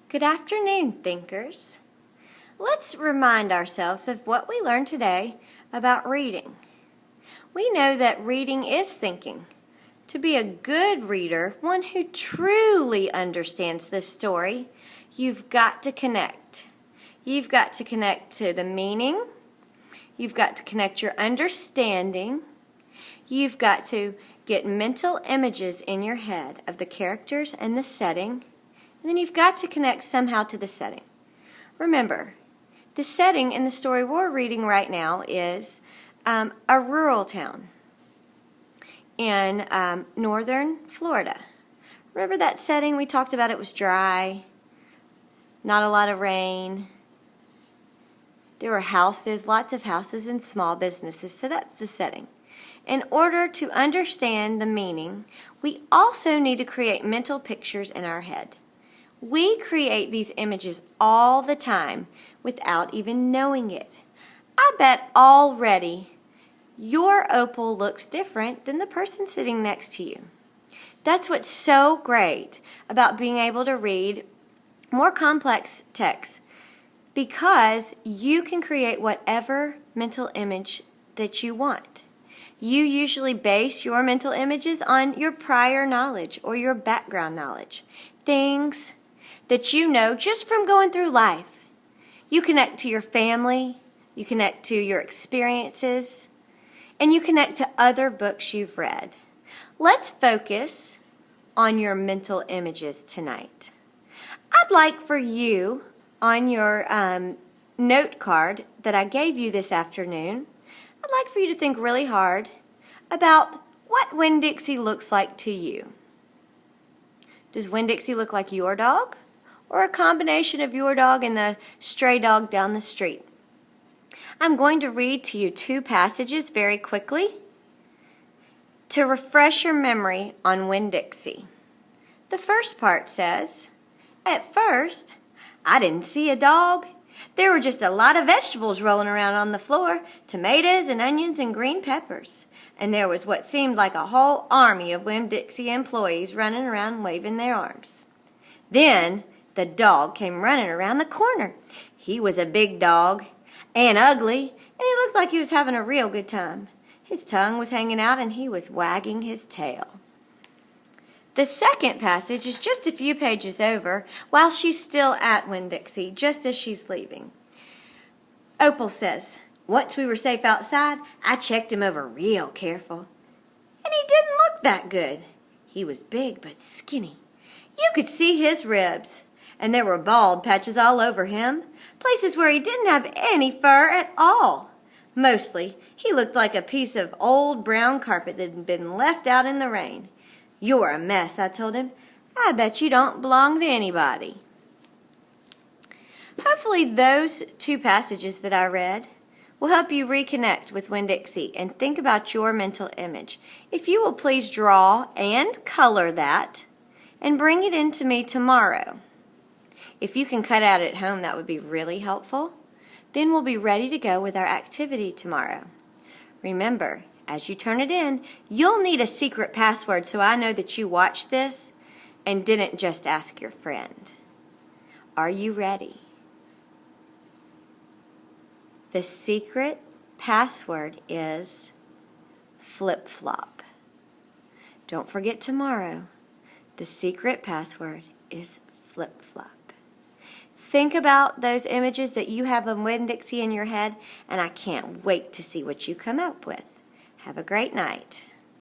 Good afternoon, thinkers. Let's remind ourselves of what we learned today about reading. We know that reading is thinking. To be a good reader, one who truly understands the story, you've got to connect. You've got to connect to the meaning. You've got to connect your understanding. You've got to get mental images in your head of the characters and the setting. And then you've got to connect somehow to the setting. Remember, the setting in the story we're reading right now is a rural town in northern Florida. Remember that setting we talked about? It was dry, not a lot of rain. There were houses, lots of houses and small businesses, so that's the setting. In order to understand the meaning, we also need to create mental pictures in our head. We create these images all the time without even knowing it. I bet already your opal looks different than the person sitting next to you. That's what's so great about being able to read more complex texts, because you can create whatever mental image that you want. You usually base your mental images on your prior knowledge or your background knowledge. Things that you know just from going through life. You connect to your family, you connect to your experiences, and you connect to other books you've read. Let's focus on your mental images tonight. I'd like for you, on your note card that I gave you this afternoon, I'd like for you to think really hard about what Winn-Dixie looks like to you. Does Winn-Dixie look like your dog, or a combination of your dog and the stray dog down the street? I'm going to read to you two passages very quickly to refresh your memory on Winn-Dixie. The first part says, "At first, I didn't see a dog. There were just a lot of vegetables rolling around on the floor, tomatoes and onions and green peppers. And there was what seemed like a whole army of Winn-Dixie employees running around waving their arms. Then the dog came running around the corner. He was a big dog and ugly, and he looked like he was having a real good time. His tongue was hanging out and he was wagging his tail." The second passage is just a few pages over while she's still at Winn-Dixie, just as she's leaving. Opal says, "Once we were safe outside, I checked him over real careful. And he didn't look that good. He was big but skinny. You could see his ribs. And there were bald patches all over him, places where he didn't have any fur at all. Mostly, he looked like a piece of old brown carpet that had been left out in the rain. 'You're a mess,' I told him. 'I bet you don't belong to anybody.'" Hopefully those two passages that I read will help you reconnect with Winn-Dixie and think about your mental image. If you will please draw and color that and bring it in to me tomorrow. If you can cut out at home, that would be really helpful. Then we'll be ready to go with our activity tomorrow. Remember, as you turn it in, you'll need a secret password so I know that you watched this and didn't just ask your friend. Are you ready? The secret password is flip-flop. Don't forget tomorrow. The secret password is flip-flop. Think about those images that you have of Winn-Dixie in your head, and I can't wait to see what you come up with. Have a great night.